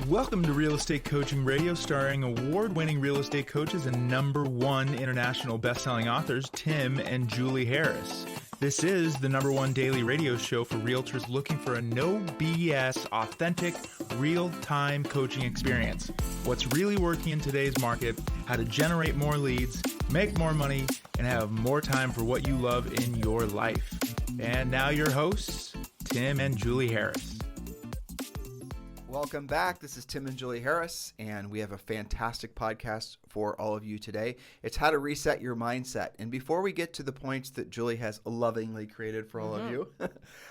Welcome to Real Estate Coaching Radio, starring award-winning real estate coaches and #1 international best-selling authors, Tim and Julie Harris. This is the #1 daily radio show for realtors looking for a no BS, authentic, real-time coaching experience. What's really working in today's market, how to generate more leads, make more money, and have more time for what you love in your life. And now your hosts, Tim and Julie Harris. Welcome back. This is Tim and Julie Harris, and we have a fantastic podcast for all of you today. It's how to reset your mindset. And before we get to the points that Julie has lovingly created for all of you,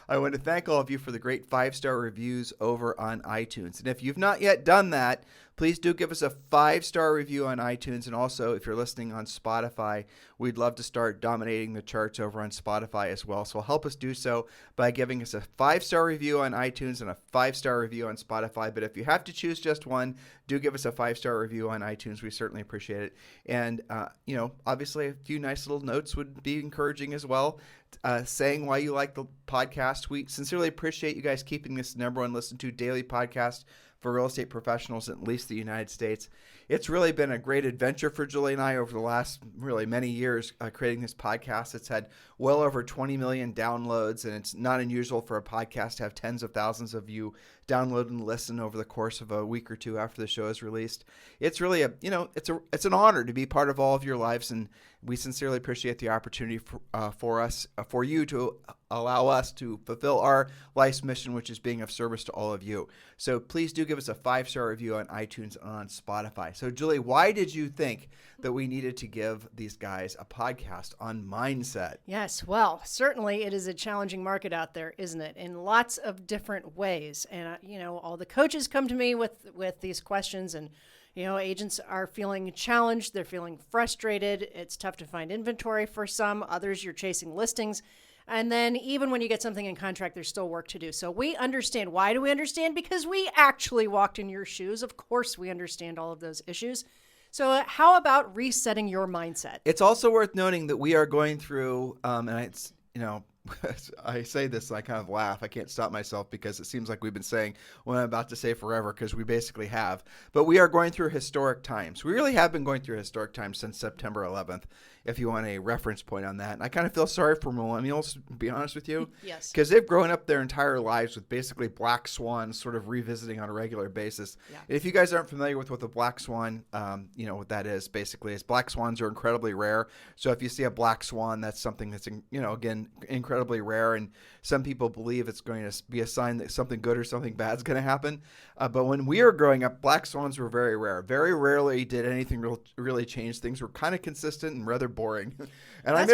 I want to thank all of you for the great 5-star reviews over on iTunes. And if you've not yet done that, please do give us a 5-star review on iTunes. And also, if you're listening on Spotify, we'd love to start dominating the charts over on Spotify as well. So help us do so by giving us a 5-star review on iTunes and a 5-star review on Spotify. But if you have to choose just one, do give us a 5-star review on iTunes. We certainly appreciate it. And, obviously a few nice little notes would be encouraging as well. Saying why you like the podcast. We sincerely appreciate you guys keeping this #1 listened to daily podcast for real estate professionals in at least the United States. It's really been a great adventure for Julie and I over the last really many years creating this podcast. It's had well over 20 million downloads, and it's not unusual for a podcast to have tens of thousands of you download and listen over the course of a week or two after the show is released. It's really it's an honor to be part of all of your lives, and we sincerely appreciate the opportunity for you to allow us to fulfill our life's mission, which is being of service to all of you. So please do give us a 5-star review on iTunes and on Spotify. So Julie, why did you think that we needed to give these guys a podcast on mindset? Yes, well, certainly it is a challenging market out there, isn't it? In lots of different ways. And, all the coaches come to me with these questions, and agents are feeling challenged. They're feeling frustrated. It's tough to find inventory for some. Others, you're chasing listings. And then even when you get something in contract, there's still work to do. So we understand. Why do we understand? Because we actually walked in your shoes. Of course, we understand all of those issues. So how about resetting your mindset? It's also worth noting that we are going through, and it's, I say this and I kind of laugh. I can't stop myself because it seems like we've been saying what I'm about to say forever, because we basically have. But we are going through historic times. We really have been going through historic times since September 11th, if you want a reference point on that. And I kind of feel sorry for millennials, to be honest with you. Yes. Because they've grown up their entire lives with basically black swans sort of revisiting on a regular basis. Yeah. If you guys aren't familiar with what the black swan, what that is basically is black swans are incredibly rare. So if you see a black swan, that's something that's, again, incredibly rare, and some people believe it's going to be a sign that something good or something bad is going to happen. But when we were growing up, black swans were very rare. Very rarely did anything really change. Things were kind of consistent and rather boring. And I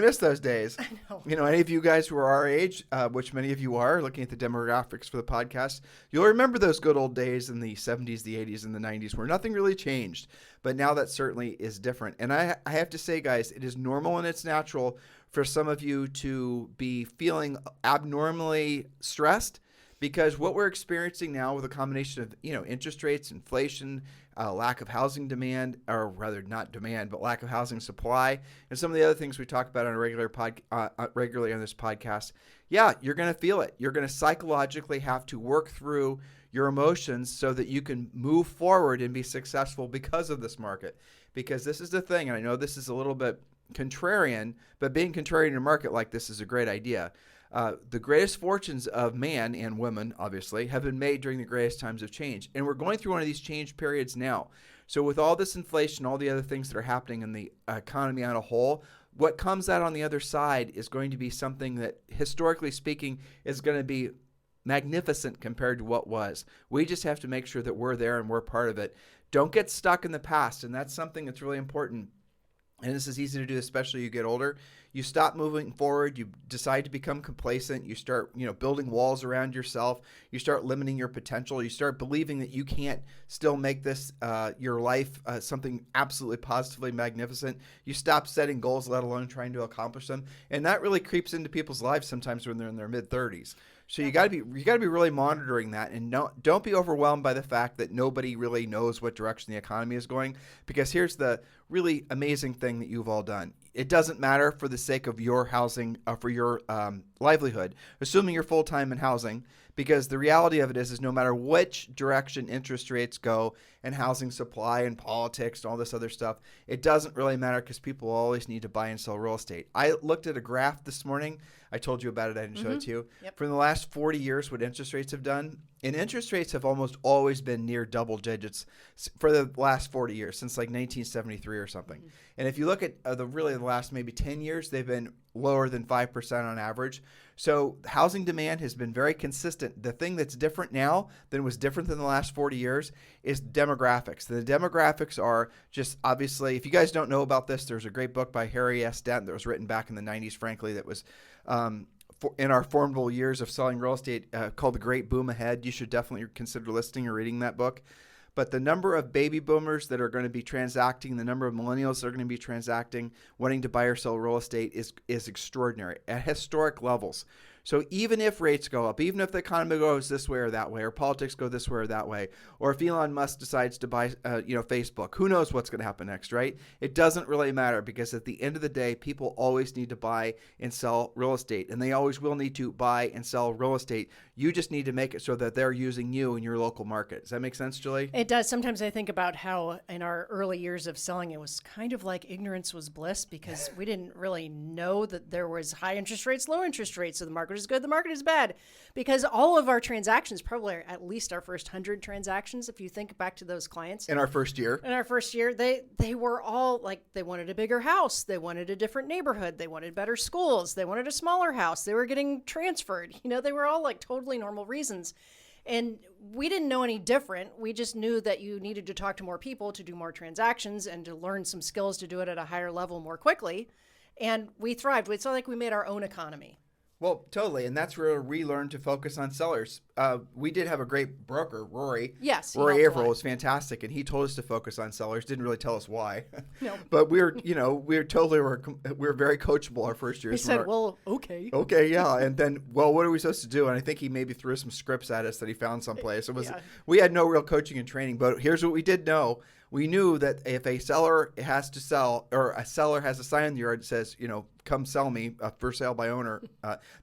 miss those days. I know. Any of you guys who are our age, which many of you are, looking at the demographics for the podcast, you'll remember those good old days in the 70s, the 80s, and the 90s where nothing really changed. But now that certainly is different. And I have to say, guys, it is normal and it's natural for some of you to be feeling abnormally stressed, because what we're experiencing now with a combination of, interest rates, inflation, lack of housing demand, or rather not demand, but lack of housing supply, and some of the other things we talk about on a regularly on this podcast, you're going to feel it. You're going to psychologically have to work through your emotions so that you can move forward and be successful because of this market. Because this is the thing, and I know this is a little bit contrarian, but being contrarian in a market like this is a great idea. The greatest fortunes of man and women, obviously, have been made during the greatest times of change. And we're going through one of these change periods now. So with all this inflation, all the other things that are happening in the economy on a whole, what comes out on the other side is going to be something that, historically speaking, is going to be magnificent compared to what was. We just have to make sure that we're there and we're part of it. Don't get stuck in the past. And that's something that's really important. And this is easy to do, especially as you get older. You stop moving forward. You decide to become complacent. You start, building walls around yourself. You start limiting your potential. You start believing that you can't still make this your life something absolutely positively magnificent. You stop setting goals, let alone trying to accomplish them. And that really creeps into people's lives sometimes when they're in their mid-30s. So you got to be really monitoring that, and don't be overwhelmed by the fact that nobody really knows what direction the economy is going. Because here's the really amazing thing that you've all done: it doesn't matter for the sake of your housing, for your livelihood, assuming you're full time in housing, because the reality of it is no matter which direction interest rates go and housing supply and politics and all this other stuff, it doesn't really matter because people always need to buy and sell real estate. I looked at a graph this morning. I told you about it. I didn't show it to you. Yep. From the last 40 years, what interest rates have done, and interest rates have almost always been near double digits for the last 40 years, since like 1973 or something. And if you look at the last maybe 10 years, they've been lower than 5% on average. So housing demand has been very consistent. The thing that's different now than was different than the last 40 years is demographics. The demographics are just obviously, if you guys don't know about this, there's a great book by Harry S. Dent that was written back in the 90s, frankly, that was in our formidable years of selling real estate called The Great Boom Ahead. You should definitely consider listening or reading that book. But the number of baby boomers that are going to be transacting, the number of millennials that are going to be transacting, wanting to buy or sell real estate is extraordinary at historic levels. So even if rates go up, even if the economy goes this way or that way, or politics go this way or that way, or if Elon Musk decides to buy, Facebook, who knows what's going to happen next, right? It doesn't really matter because at the end of the day, people always need to buy and sell real estate, and they always will need to buy and sell real estate. You just need to make it so that they're using you in your local market. Does that make sense, Julie? It does. Sometimes I think about how in our early years of selling, it was kind of like ignorance was bliss because we didn't really know that there was high interest rates, low interest rates. So the market is good, the market is bad, because all of our transactions, probably at least our first 100 transactions, if you think back to those clients in our first year, they were all like, they wanted a bigger house, they wanted a different neighborhood, they wanted better schools, they wanted a smaller house, they were getting transferred. They were all like totally normal reasons. And we didn't know any different. We just knew that you needed to talk to more people to do more transactions and to learn some skills to do it at a higher level more quickly. And we thrived. It's like we made our own economy. Well, totally. And that's where we learned to focus on sellers. We did have a great broker, Rory. Yes. Rory Averill was fantastic. And he told us to focus on sellers. Didn't really tell us why. No. But we were very coachable our first year. He said, well, okay. Okay, yeah. And then, well, what are we supposed to do? And I think he maybe threw some scripts at us that he found someplace. We had no real coaching and training. But here's what we did know. We knew that if a seller has to sell, or a seller has a sign in the yard that says, come sell me, for sale by owner,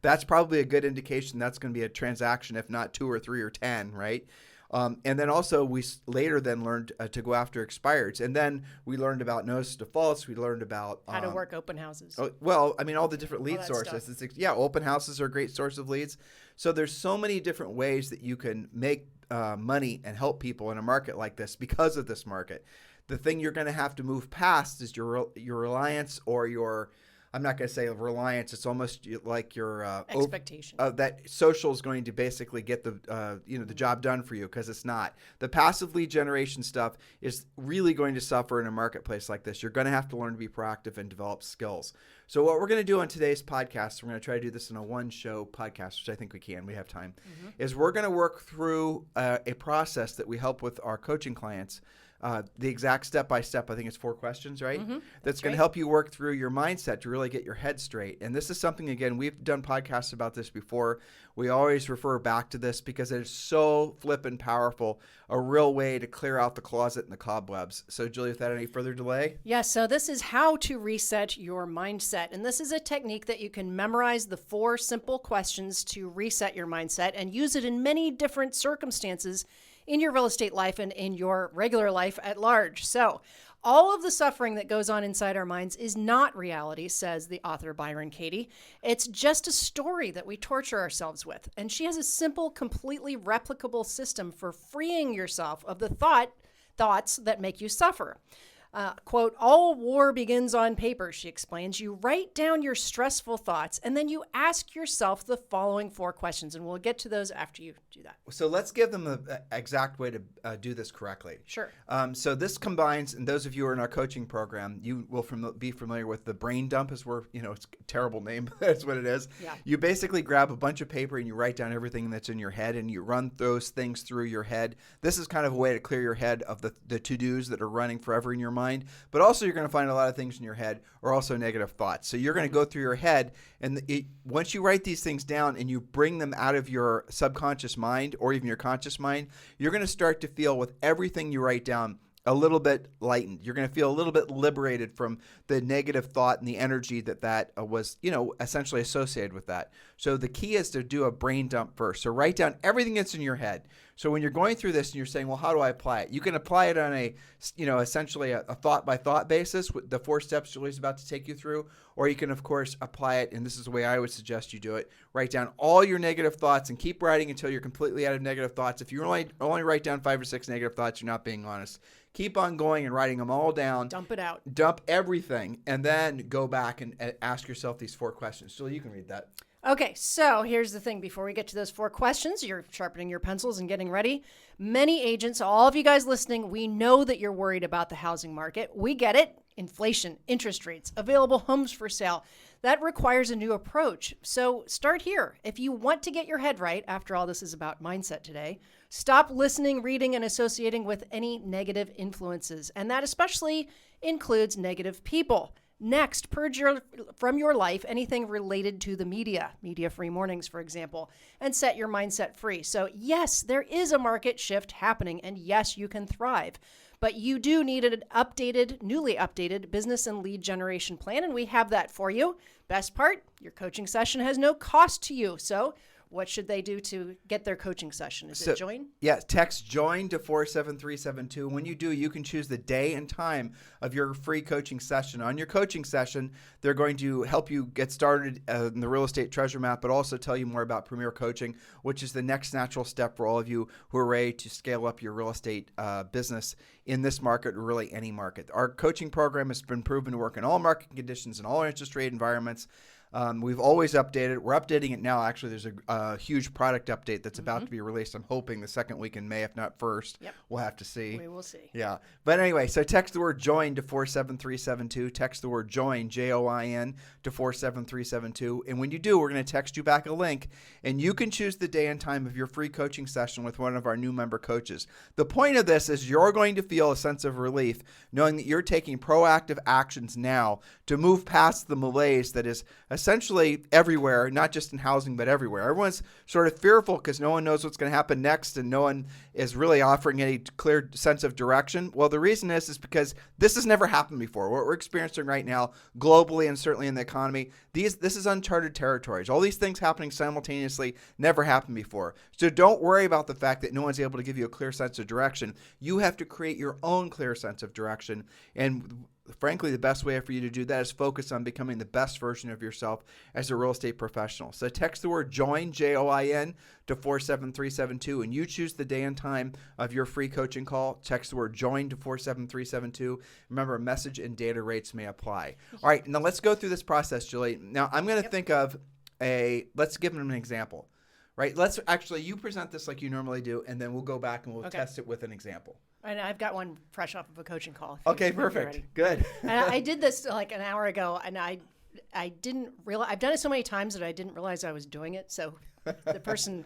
that's probably a good indication that's going to be a transaction, if not 2 or 3 or 10, right? And then also we later then learned to go after expireds. And then we learned about notice of defaults. We learned about how to work open houses. All the different lead sources. Open houses are a great source of leads. So there's so many different ways that you can make money and help people in a market like this because of this market. The thing you're going to have to move past is your reliance or your, I'm not going to say reliance. It's almost like your expectation that social is going to basically get the job done for you, because it's not. The passive lead generation stuff is really going to suffer in a marketplace like this. You're going to have to learn to be proactive and develop skills. So what we're going to do on today's podcast, we're going to try to do this in a one-show podcast, which I think we can. We have time. Is we're going to work through a process that we help with our coaching clients. The exact step-by-step, I think it's 4 questions, right? That's going to help you work through your mindset to really get your head straight. And this is something, again, we've done podcasts about this before. We always refer back to this because it is so flippin' powerful, a real way to clear out the closet and the cobwebs. So, Julie, without any further delay? Yes, so this is how to reset your mindset. And this is a technique that you can memorize the 4 simple questions to reset your mindset and use it in many different circumstances in your real estate life and in your regular life at large. So all of the suffering that goes on inside our minds is not reality, says the author Byron Katie. It's just a story that we torture ourselves with. And she has a simple, completely replicable system for freeing yourself of the thoughts that make you suffer. Quote, all war begins on paper, she explains. You write down your stressful thoughts, and then you ask yourself the following 4 questions, and we'll get to those after you do that. So let's give them the exact way to do this correctly. Sure. So this combines, and those of you who are in our coaching program, you will be familiar with the brain dump, it's a terrible name, but that's what it is. Yeah. You basically grab a bunch of paper and you write down everything that's in your head, and you run those things through your head. This is kind of a way to clear your head of the to-dos that are running forever in your mind, but also you're going to find a lot of things in your head are also negative thoughts. So you're going to go through your head, and once you write these things down and you bring them out of your subconscious mind or even your conscious mind, you're going to start to feel with everything you write down a little bit lightened. You're going to feel a little bit liberated from the negative thought and the energy that was, essentially associated with that. So the key is to do a brain dump first. So write down everything that's in your head. So when you're going through this and you're saying, well, how do I apply it? You can apply it on a, essentially a thought by thought basis with the 4 steps Julie's about to take you through. Or you can, of course, apply it, and this is the way I would suggest you do it. Write down all your negative thoughts and keep writing until you're completely out of negative thoughts. If you only write down 5 or 6 negative thoughts, you're not being honest. Keep on going and writing them all down. Dump it out. Dump everything, and then go back and ask yourself these 4 questions. Julie, you can read that. Okay, so here's the thing. Before we get to those 4 questions, you're sharpening your pencils and getting ready. Many agents, all of you guys listening, we know that you're worried about the housing market. We get it. Inflation, interest rates, available homes for sale. That requires a new approach. So start here. If you want to get your head right, after all, this is about mindset today, stop listening, reading, and associating with any negative influences. And that especially includes negative people. Next, purge from your life anything related to the media-free mornings, for example, and set your mindset free. So yes, there is a market shift happening, and yes, you can thrive. But you do need an newly updated business and lead generation plan, and we have that for you. Best part, your coaching session has no cost to you. So what should they do to get their coaching session? Is it join? Yeah, text join to 47372. When you do, you can choose the day and time of your free coaching session. On your coaching session, they're going to help you get started in the real estate treasure map, but also tell you more about Premier Coaching, which is the next natural step for all of you who are ready to scale up your real estate business in this market or really any market. Our coaching program has been proven to work in all market conditions and all interest rate environments. We've always updated it. We're updating it now. Actually, there's a huge product update that's about to be released. I'm hoping the second week in May, if not first. Yep. We'll have to see. We will see. Yeah. But anyway, so text the word join to 47372. Text the word join, JOIN, to 47372. And when you do, we're going to text you back a link, and you can choose the day and time of your free coaching session with one of our new member coaches. The point of this is you're going to feel a sense of relief knowing that you're taking proactive actions now to move past the malaise that is essentially everywhere, not just in housing, but everywhere. Everyone's sort of fearful because no one knows what's going to happen next, and no one is really offering any clear sense of direction. Well, the reason is because this has never happened before. What we're experiencing right now, globally and certainly in the economy, this is uncharted territories. All these things happening simultaneously never happened before. So don't worry about the fact that no one's able to give you a clear sense of direction. You have to create your own clear sense of direction. And frankly, the best way for you to do that is focus on becoming the best version of yourself as a real estate professional. So text the word join, JOIN, to 47372, and you choose the day and time of your free coaching call. Text the word join to 47372. Remember, message and data rates may apply. All right, now let's go through this process, Julie. Now I'm going to think of let's give them an example. Right? You present this like you normally do, and then we'll go back and we'll test it with an example. And I've got one fresh off of a coaching call. Okay, perfect. Good. And I did this like an hour ago, and I didn't realize, I've done it so many times that I didn't realize I was doing it. So the person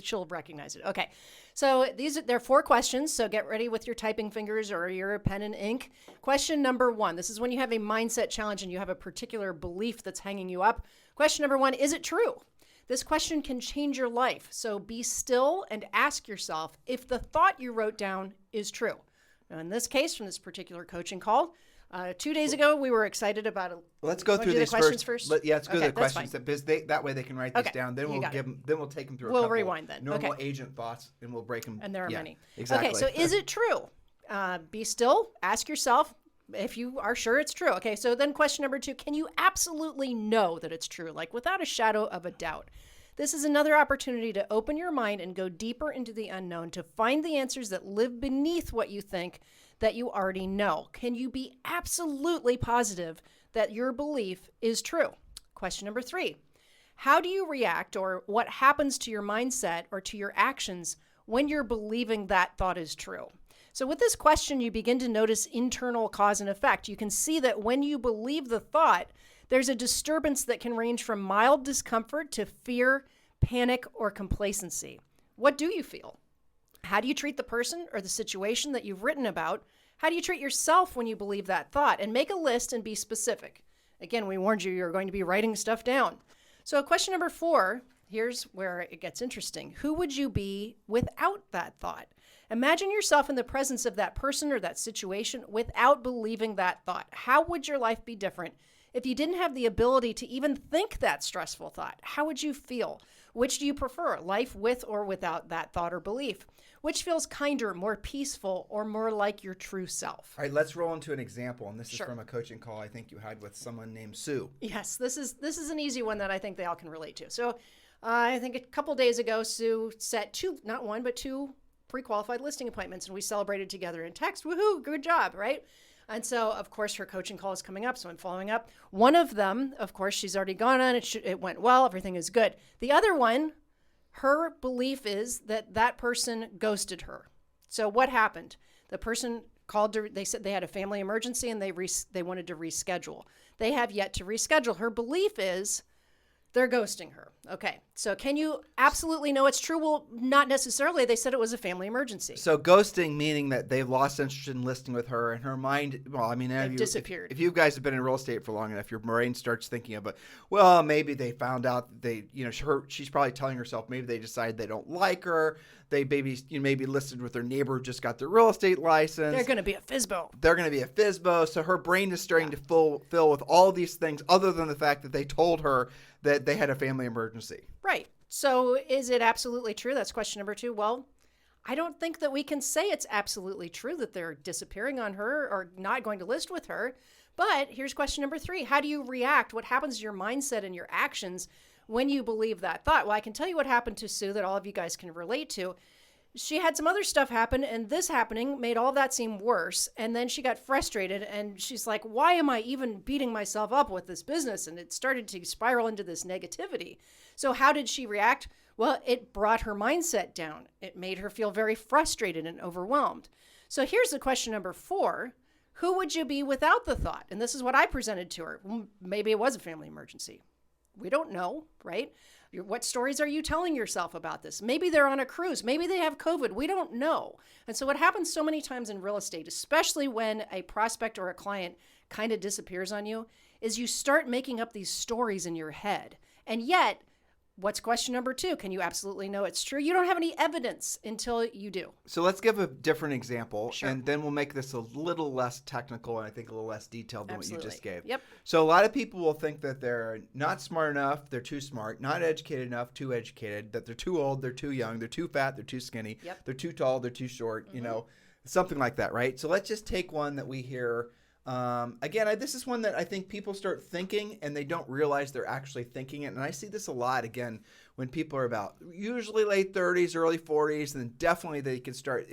she'll recognize it. Okay. So there are 4 questions. So get ready with your typing fingers or your pen and ink. Question number 1. This is when you have a mindset challenge and you have a particular belief that's hanging you up. Question number 1, is it true? This question can change your life. So be still and ask yourself if the thought you wrote down is true. Now, in this case, from this particular coaching call, 2 days ago, we were excited about it. Let's go through these questions first. Let's go through the questions that way they can write this down. Then we'll take them through. We'll rewind then. Normal agent thoughts, and we'll break them. And there are many. Exactly. Okay, so is it true? Be still. Ask yourself if you are sure it's true. Okay, so then question number 2, can you absolutely know that it's true, like without a shadow of a doubt? This is another opportunity to open your mind and go deeper into the unknown to find the answers that live beneath what you think that you already know. Can you be absolutely positive that your belief is true? Question number 3, how do you react, or what happens to your mindset or to your actions when you're believing that thought is true? So with this question, you begin to notice internal cause and effect. You can see that when you believe the thought, there's a disturbance that can range from mild discomfort to fear, panic, or complacency. What do you feel? How do you treat the person or the situation that you've written about? How do you treat yourself when you believe that thought? And make a list and be specific. Again, we warned you you're going to be writing stuff down. So question number 4, here's where it gets interesting. Who would you be without that thought? Imagine yourself in the presence of that person or that situation without believing that thought. How would your life be different if you didn't have the ability to even think that stressful thought? How would you feel? Which do you prefer, life with or without that thought or belief? Which feels kinder, more peaceful, or more like your true self? All right, let's roll into an example, and this Sure. is from a coaching call I think you had with someone named Sue. Yes, this is an easy one that I think they all can relate to. So I think a couple days ago, Sue set not one, but two pre-qualified listing appointments, and we celebrated together in text. Woohoo, good job, right? And so, of course, her coaching call is coming up, so I'm following up. One of them, of course, she's already gone on. It went well. Everything is good. The other one, her belief is that that person ghosted her. So what happened? The person called her. They said they had a family emergency, and they wanted to reschedule. They have yet to reschedule. Her belief is they're ghosting her. Okay. So can you absolutely know it's true? Well, not necessarily. They said it was a family emergency. So ghosting, meaning that they've lost interest in listing with her, and her mind, well, I mean, disappeared. If you guys have been in real estate for long enough, your brain starts thinking of it. Well, maybe they found out she's probably telling herself maybe they decided they don't like her. They maybe listed with their neighbor who just got their real estate license. They're going to be a FSBO. They're going to be a FSBO. So her brain is starting to fill with all these things other than the fact that they told her that they had a family emergency. Right. So is it absolutely true? That's question number 2. Well, I don't think that we can say it's absolutely true that they're disappearing on her or not going to list with her. But here's question number 3. How do you react? What happens to your mindset and your actions when you believe that thought? Well, I can tell you what happened to Sue that all of you guys can relate to. She had some other stuff happen, and this happening made all of that seem worse. And then she got frustrated, and she's like, why am I even beating myself up with this business? And it started to spiral into this negativity. So how did she react? Well, it brought her mindset down. It made her feel very frustrated and overwhelmed. So here's the question number 4. Who would you be without the thought? And this is what I presented to her. Well, maybe it was a family emergency. We don't know, right? What stories are you telling yourself about this? Maybe they're on a cruise. Maybe they have COVID. We don't know. And so what happens so many times in real estate, especially when a prospect or a client kind of disappears on you, is you start making up these stories in your head. And yet, what's question number 2? Can you absolutely know it's true? You don't have any evidence until you do. So let's give a different example, Sure. and then we'll make this a little less technical and I think a little less detailed than Absolutely. what you just gave. Yep. So a lot of people will think that they're not smart enough, they're too smart, not educated enough, too educated, that they're too old, they're too young, they're too fat, they're too skinny, Yep. they're too tall, they're too short, something like that, right? So let's just take one that we hear. This is one that I think people start thinking and they don't realize they're actually thinking it. And I see this a lot, again, when people are about usually late 30s, early 40s, and then definitely they can start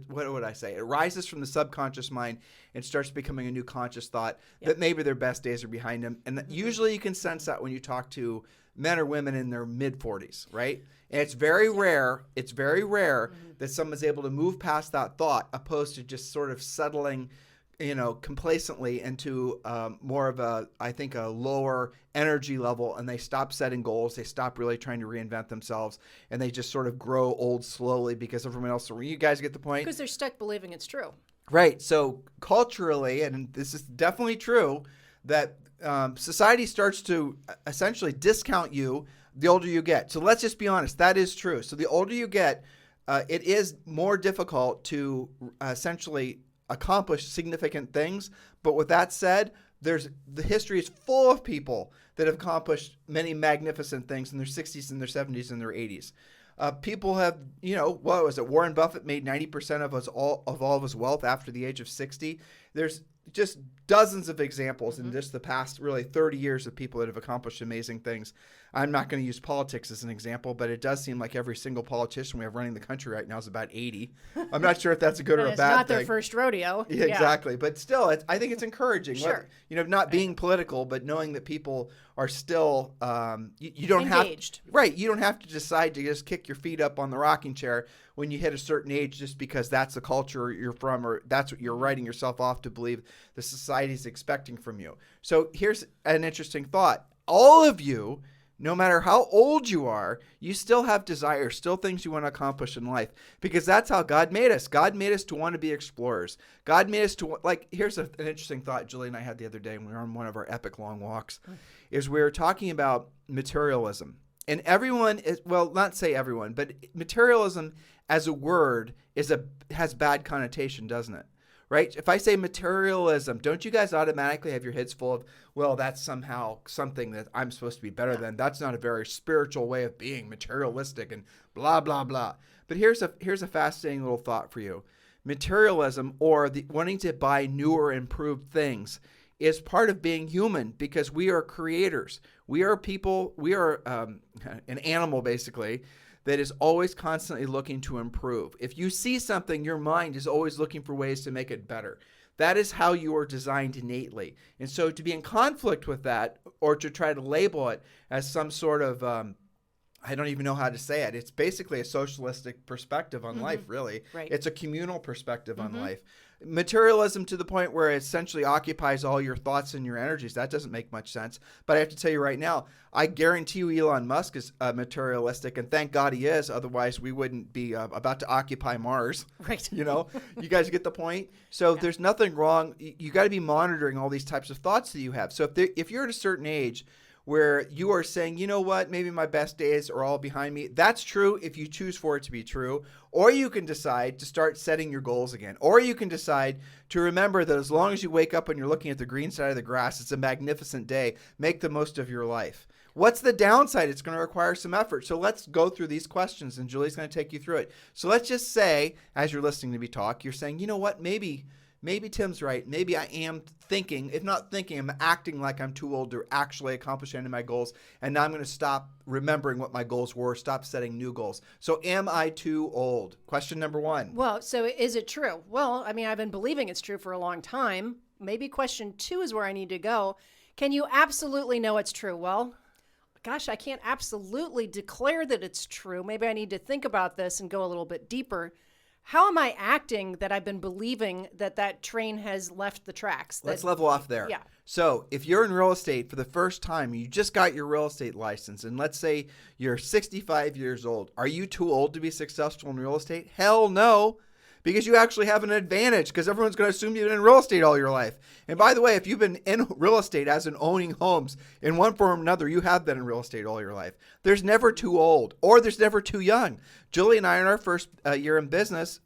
what would I say? It rises from the subconscious mind and starts becoming a new conscious thought that maybe their best days are behind them. And usually you can sense that when you talk to men or women in their mid 40s, right? And it's very rare that someone's able to move past that thought opposed to just sort of settling complacently into more of a lower energy level, and they stop setting goals. They stop really trying to reinvent themselves, and they just sort of grow old slowly because everyone else. You guys get the point? Because they're stuck believing it's true. Right. So culturally, and this is definitely true, that society starts to essentially discount you the older you get. So let's just be honest. That is true. So the older you get, it is more difficult to essentially accomplish significant things. But with that said, the history is full of people that have accomplished many magnificent things in their 60s and their 70s and their 80s. People have, what was it? Warren Buffett made 90% of all of his wealth after the age of 60. There's just dozens of examples in just the past really 30 years of people that have accomplished amazing things. I'm not going to use politics as an example, but it does seem like every single politician we have running the country right now is about 80. I'm not sure if that's a good or a bad thing. It's not their first rodeo. Yeah, exactly. But still, I think it's encouraging. Sure. Not being political, but knowing that people are still, you don't engaged. You don't have to decide to just kick your feet up on the rocking chair when you hit a certain age just because that's the culture you're from or that's what you're writing yourself off to believe the society is expecting from you. So here's an interesting thought. All of you, no matter how old you are, you still have desires, still things you want to accomplish in life because that's how God made us. God made us to want to be explorers. God made us to, here's an interesting thought Julie and I had the other day when we were on one of our epic long walks, is we were talking about materialism. And everyone is, well, not say everyone, but materialism as a word has bad connotation, doesn't it? Right? If I say materialism, don't you guys automatically have your heads full of, well, that's somehow something that I'm supposed to be better than. That's not a very spiritual way of being, materialistic and blah, blah, blah. But here's a fascinating little thought for you. Materialism, or the wanting to buy newer, improved things, is part of being human, because we are creators. We are people. We are an animal, basically, that is always constantly looking to improve. If you see something, your mind is always looking for ways to make it better. That is how you are designed innately. And so to be in conflict with that, or to try to label it as some sort of, I don't even know how to say it. It's basically a socialistic perspective on life, really. Right. It's a communal perspective on life. Materialism to the point where it essentially occupies all your thoughts and your energies. That doesn't make much sense. But I have to tell you right now, I guarantee you Elon Musk is materialistic, and thank God he is. Otherwise, we wouldn't be about to occupy Mars. Right. You know, you guys get the point? So there's nothing wrong. You got to be monitoring all these types of thoughts that you have. So if you're at a certain age where you are saying, you know what, maybe my best days are all behind me. That's true if you choose for it to be true. Or you can decide to start setting your goals again. Or you can decide to remember that as long as you wake up and you're looking at the green side of the grass, it's a magnificent day. Make the most of your life. What's the downside? It's going to require some effort. So let's go through these questions, and Julie's going to take you through it. So let's just say, as you're listening to me talk, you're saying, you know what, maybe Tim's right. Maybe I am thinking, if not thinking, I'm acting like I'm too old to actually accomplish any of my goals. And now I'm going to stop remembering what my goals were, stop setting new goals. So am I too old? Question number one. Well, so is it true? Well, I mean, I've been believing it's true for a long time. Maybe question 2 is where I need to go. Can you absolutely know it's true? Well, gosh, I can't absolutely declare that it's true. Maybe I need to think about this and go a little bit deeper. How am I acting that I've been believing that train has left the tracks? Let's level off there. Yeah. So if you're in real estate for the first time, you just got your real estate license, and let's say you're 65 years old. Are you too old to be successful in real estate? Hell no. Because you actually have an advantage, because everyone's going to assume you've been in real estate all your life. And by the way, if you've been in real estate as in owning homes in one form or another, you have been in real estate all your life. There's never too old, or there's never too young. Julie and I, in our first full year in business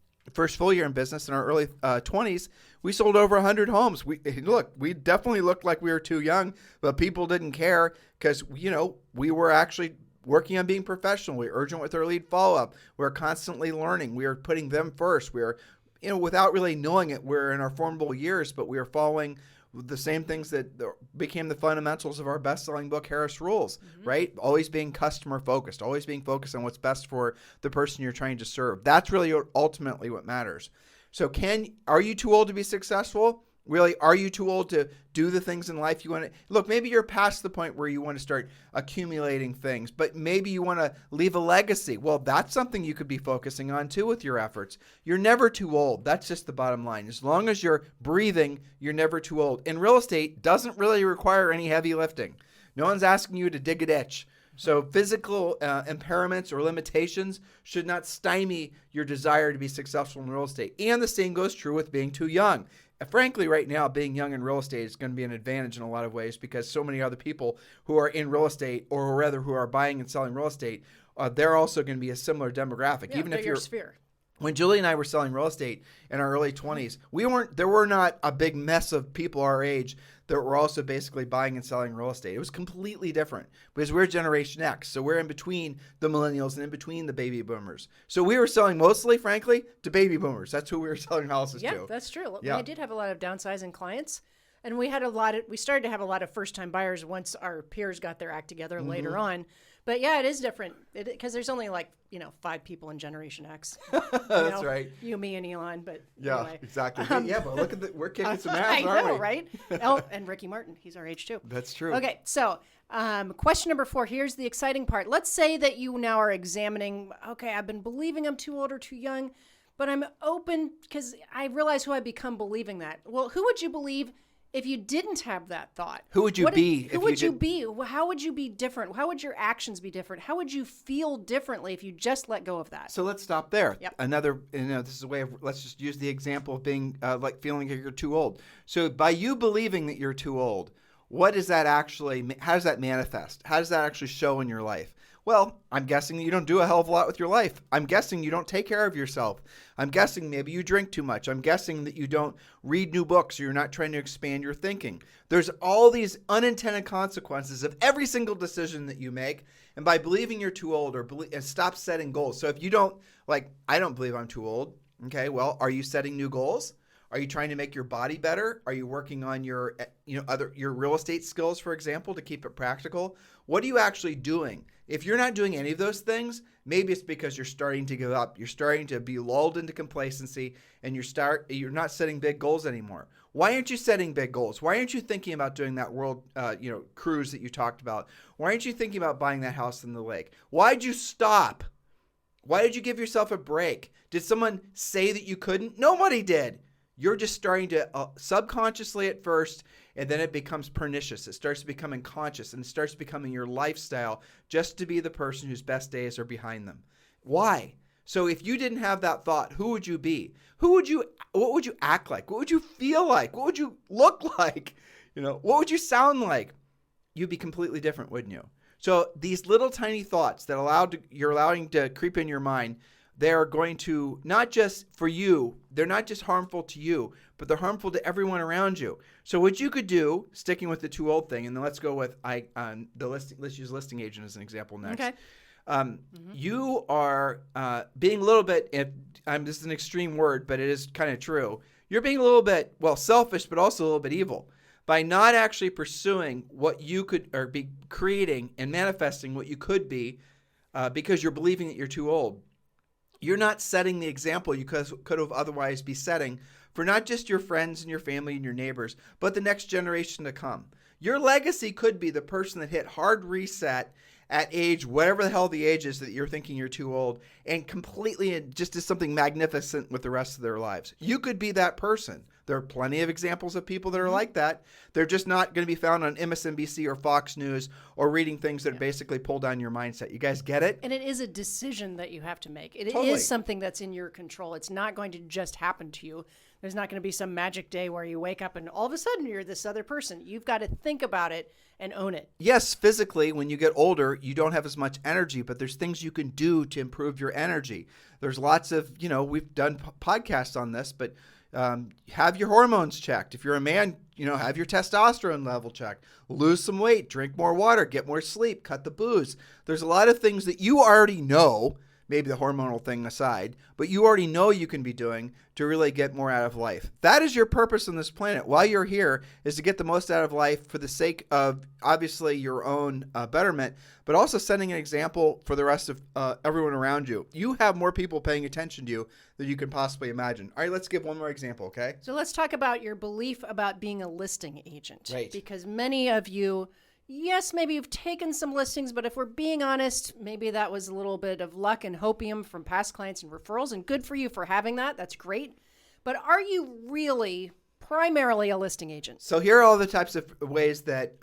in our early 20s, we sold over 100 homes. We definitely looked like we were too young, but people didn't care, because, we were actually working on being professional. We were urgent with our lead follow-up. We were constantly learning. We were putting them first. We were, without really knowing it, we're in our formidable years, but we were following the same things that became the fundamentals of our best-selling book, Harris Rules, right? Always being customer-focused, always being focused on what's best for the person you're trying to serve. That's really ultimately what matters. So are you too old to be successful? Really, are you too old to do the things in life you want to? Look, maybe you're past the point where you want to start accumulating things, but maybe you want to leave a legacy. Well, that's something you could be focusing on too with your efforts. You're never too old. That's just the bottom line. As long as you're breathing, you're never too old. And real estate doesn't really require any heavy lifting. No one's asking you to dig a ditch. So physical impairments or limitations should not stymie your desire to be successful in real estate. And the same goes true with being too young. Frankly, right now, being young in real estate is going to be an advantage in a lot of ways, because so many other people who are in real estate, or rather who are buying and selling real estate, they're also going to be a similar demographic. Yeah, even if you're sphere. When Julie and I were selling real estate in our early 20s, there were not a big mess of people our age that were also basically buying and selling real estate. It was completely different, because we're Generation X. So we're in between the millennials and in between the baby boomers. So we were selling mostly, frankly, to baby boomers. That's who we were selling houses to. Yeah, that's true. Yeah. We did have a lot of downsizing clients, and we started to have a lot of first-time buyers once our peers got their act together later on. But yeah, it is different, because there's only 5 people in Generation X. That's right. You, me, and Elon. But yeah, anyway. Exactly. But look at we're kicking some ass, I aren't know, we? right? Oh, and Ricky Martin, he's our age too. That's true. Okay, so question number 4. Here's the exciting part. Let's say that you now are examining. Okay, I've been believing I'm too old or too young, but I'm open because I realize who I become believing that. Well, who would you believe if you didn't have that thought? Who would you be? Who would you be? How would you be different? How would your actions be different? How would you feel differently if you just let go of that? So let's stop there. Yep. Another, this is a way of, let's just use the example of being feeling like you're too old. So by you believing that you're too old, how does that manifest? How does that actually show in your life? Well, I'm guessing you don't do a hell of a lot with your life. I'm guessing you don't take care of yourself. I'm guessing maybe you drink too much. I'm guessing that you don't read new books or you're not trying to expand your thinking. There's all these unintended consequences of every single decision that you make. And by believing you're too old and stop setting goals. So if you don't, I don't believe I'm too old. Okay, well, are you setting new goals? Are you trying to make your body better? Are you working on your real estate skills, for example, to keep it practical? What are you actually doing? If you're not doing any of those things, maybe it's because you're starting to give up. You're starting to be lulled into complacency, and you're not setting big goals anymore. Why aren't you setting big goals? Why aren't you thinking about doing that world cruise that you talked about? Why aren't you thinking about buying that house in the lake? Why'd you stop? Why did you give yourself a break? Did someone say that you couldn't? Nobody did. You're just starting to subconsciously at first, and then it becomes pernicious. It starts becoming conscious, and it starts becoming your lifestyle just to be the person whose best days are behind them. Why? So if you didn't have that thought, who would you be? What would you act like? What would you feel like? What would you look like? What would you sound like? You'd be completely different, wouldn't you? So these little tiny thoughts that you're allowing to creep in your mind, they're going to not just for you, they're not just harmful to you, but they're harmful to everyone around you. So what you could do, sticking with the too old thing, and then let's go with let's use listing agent as an example next. Okay. You are being a little bit, this is an extreme word, but it is kind of true. You're being a little bit, selfish, but also a little bit evil by not actually pursuing what you could, or be creating and manifesting what you could be because you're believing that you're too old. You're not setting the example you could have otherwise be setting for not just your friends and your family and your neighbors, but the next generation to come. Your legacy could be the person that hit hard reset at age, whatever the hell the age is that you're thinking you're too old, and completely just did something magnificent with the rest of their lives. You could be that person. There are plenty of examples of people that are like that. They're just not going to be found on MSNBC or Fox News or reading things that basically pull down your mindset. You guys get it? And it is a decision that you have to make. It Totally. is something that's in your control. It's not going to just happen to you. There's not going to be some magic day where you wake up and all of a sudden you're this other person. You've got to think about it and own it. Yes, physically, when you get older, you don't have as much energy, but there's things you can do to improve your energy. There's lots of, we've done podcasts on this, but have your hormones checked. If you're a man, have your testosterone level checked. Lose some weight, drink more water, get more sleep, cut the booze. There's a lot of things that you already know, maybe the hormonal thing aside, but you already know you can be doing to really get more out of life. That is your purpose on this planet. While you're here is to get the most out of life for the sake of obviously your own betterment, but also setting an example for the rest of everyone around you. You have more people paying attention to you than you can possibly imagine. All right, let's give one more example, okay? So let's talk about your belief about being a listing agent. Right. Because many of you, yes, maybe you've taken some listings, but if we're being honest, maybe that was a little bit of luck and hopium from past clients and referrals, and good for you for having that. That's great. But are you really primarily a listing agent? So here are all the types of ways that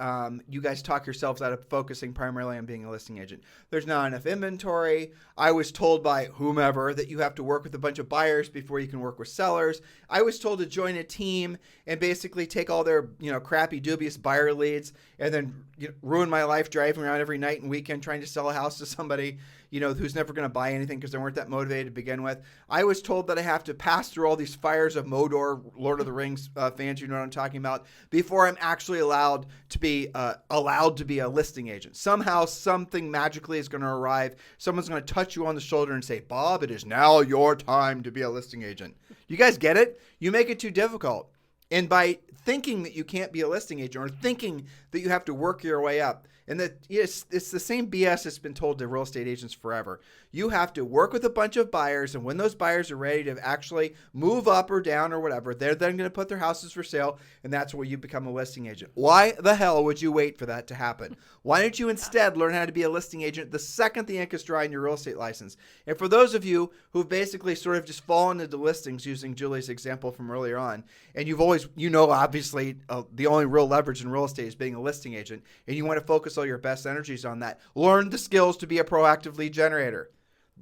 you guys talk yourselves out of focusing primarily on being a listing agent. There's not enough inventory. I was told by whomever that you have to work with a bunch of buyers before you can work with sellers. I was told to join a team and basically take all their crappy, dubious buyer leads and then ruin my life driving around every night and weekend trying to sell a house to somebody who's never going to buy anything because they weren't that motivated to begin with. I was told that I have to pass through all these fires of Mordor, Lord of the Rings fans, you know what I'm talking about, before I'm actually allowed to be a listing agent. Somehow something magically is going to arrive. Someone's going to touch you on the shoulder and say, Bob, it is now your time to be a listing agent. You guys get it? You make it too difficult. And by thinking that you can't be a listing agent or thinking that you have to work your way up, and that it's the same BS that's been told to real estate agents forever. You have to work with a bunch of buyers, and when those buyers are ready to actually move up or down or whatever, they're then going to put their houses for sale, and that's where you become a listing agent. Why the hell would you wait for that to happen? Why don't you instead learn how to be a listing agent the second the ink is dry in your real estate license? And for those of you who've basically sort of just fallen into listings, using Julie's example from earlier on, and you've always, obviously the only real leverage in real estate is being a listing agent, and you want to focus all your best energies on that, learn the skills to be a proactive lead generator.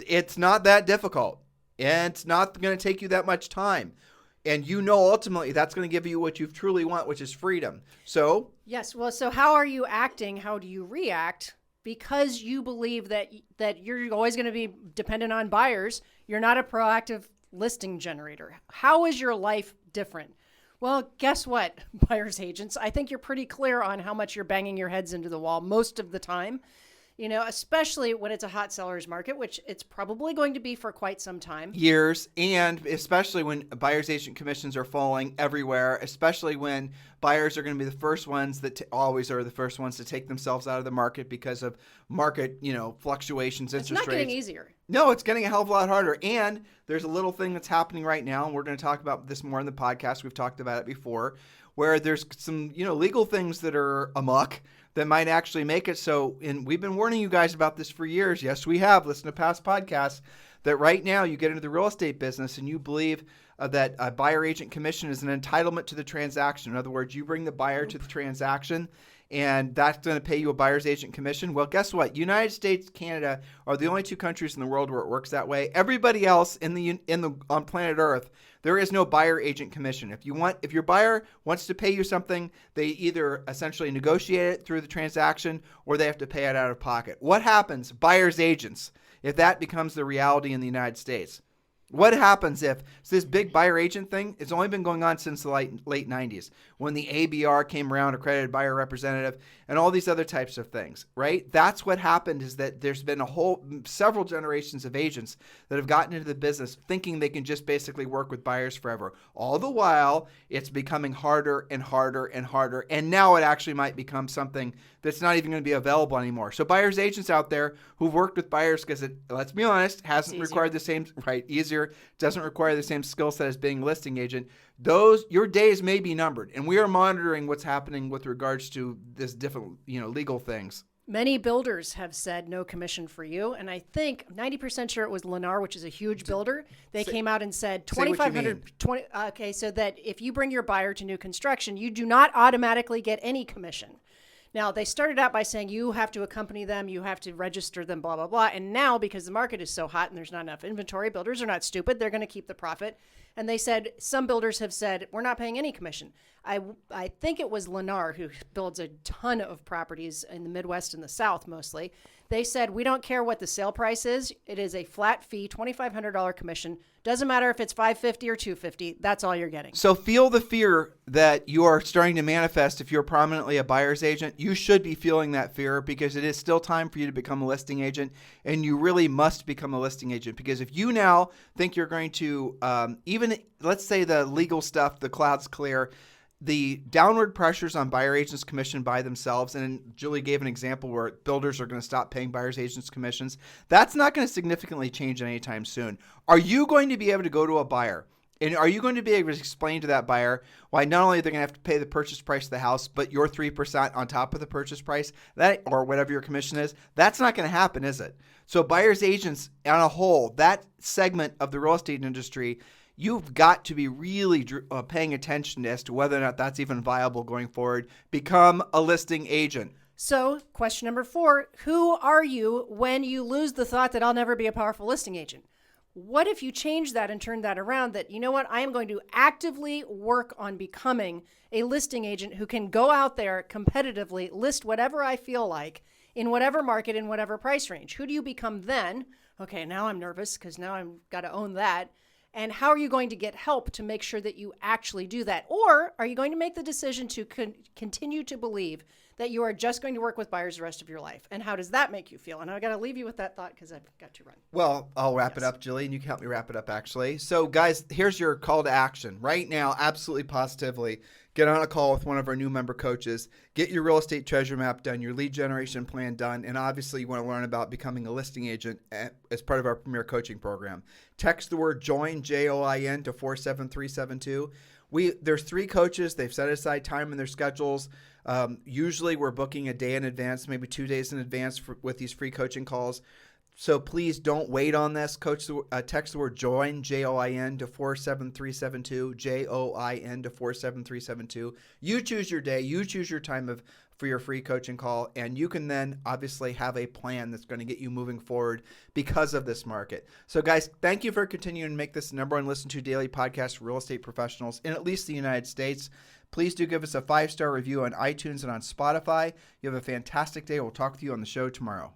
It's not that difficult, and it's not going to take you that much time. And ultimately that's going to give you what you truly want, which is freedom. So yes. Well, so how are you acting? How do you react? because you believe that you're always going to be dependent on buyers, you're not a proactive listing generator. How is your life different? Well, guess what, buyer's agents? I think you're pretty clear on how much you're banging your heads into the wall most of the time, especially when it's a hot seller's market, which it's probably going to be for quite some time. Years, and especially when buyer's agent commissions are falling everywhere, especially when buyers are going to be the first ones that always are the first ones to take themselves out of the market because of market, fluctuations, interest rates. It's not getting easier. No, it's getting a hell of a lot harder. And there's a little thing that's happening right now, and we're going to talk about this more in the podcast. We've talked about it before, where there's some, legal things that are amok that might actually make it so, and we've been warning you guys about this for years. Yes, we have. Listen to past podcasts, that right now you get into the real estate business and you believe that a buyer agent commission is an entitlement to the transaction. In other words, you bring the buyer to the transaction and that's going to pay you a buyer's agent commission. Well, guess what? United States, Canada are the only two countries in the world where it works that way. Everybody else on planet Earth, there is no buyer agent commission. If your buyer wants to pay you something, they either essentially negotiate it through the transaction or they have to pay it out of pocket. What happens, buyer's agents, if that becomes the reality in the United States? What happens if this big buyer agent thing has only been going on since the late 90s when the ABR came around, accredited buyer representative, and all these other types of things, right? That's what happened, is that there's been several generations of agents that have gotten into the business thinking they can just basically work with buyers forever. All the while, it's becoming harder and harder and harder, and now it actually might become something that's not even going to be available anymore. So buyers agents out there who've worked with buyers, because let's be honest, hasn't required the same, easier, doesn't require the same skill set as being a listing agent, your days may be numbered. And we are monitoring what's happening with regards to this different, legal things. Many builders have said no commission for you. And I think 90% sure it was Lennar, which is a huge builder. They came out and said $2,500. Okay, so that if you bring your buyer to new construction, you do not automatically get any commission. Now, they started out by saying you have to accompany them, you have to register them, blah, blah, blah. And now, because the market is so hot and there's not enough inventory, builders are not stupid. They're going to keep the profit. And they said, some builders have said, we're not paying any commission. I think it was Lennar, who builds a ton of properties in the Midwest and the South mostly. They said, we don't care what the sale price is. It is a flat fee, $2,500 commission. Doesn't matter if it's $550 or $250. That's all you're getting. So feel the fear that you are starting to manifest if you're prominently a buyer's agent. You should be feeling that fear, because it is still time for you to become a listing agent, and you really must become a listing agent. Because if you now think you're going to, even let's say the legal stuff, the cloud's clear, the downward pressures on buyer agents' commission by themselves, and Julie gave an example where builders are going to stop paying buyers agents' commissions, that's not going to significantly change anytime soon. Are you going to be able to go to a buyer, and are you going to be able to explain to that buyer why not only they're going to have to pay the purchase price of the house, but your 3% on top of the purchase price, that, or whatever your commission is? That's not going to happen, is it? So buyers agents on a whole, that segment of the real estate industry, you've got to be really paying attention as to whether or not that's even viable going forward. Become a listing agent. So, question number 4, who are you when you lose the thought that I'll never be a powerful listing agent? What if you change that and turn that around, that, you know what, I am going to actively work on becoming a listing agent who can go out there competitively, list whatever I feel like, in whatever market, in whatever price range? Who do you become then? Okay, now I'm nervous because now I've got to own that. And how are you going to get help to make sure that you actually do that? Or are you going to make the decision to continue to believe that you are just going to work with buyers the rest of your life? And how does that make you feel? And I've got to leave you with that thought because I've got to run. Well, I'll wrap it up, Julie, and you can help me wrap it up, actually. So, guys, here's your call to action. Right now, absolutely positively, get on a call with one of our new member coaches. Get your real estate treasure map done, your lead generation plan done, and obviously you want to learn about becoming a listing agent as part of our Premier Coaching Program. Text the word JOIN, J-O-I-N, to 47372. There's 3 coaches. They've set aside time in their schedules. Usually we're booking a day in advance, maybe 2 days in advance with these free coaching calls. So please don't wait on this. Text the word JOIN, JOIN, to 47372, JOIN to 47372. You choose your day. You choose your time for your free coaching call, and you can then obviously have a plan that's going to get you moving forward because of this market. So guys, thank you for continuing to make this the number one listened to daily podcast for real estate professionals in at least the United States. Please do give us a 5-star review on iTunes and on Spotify. You have a fantastic day. We'll talk with you on the show tomorrow.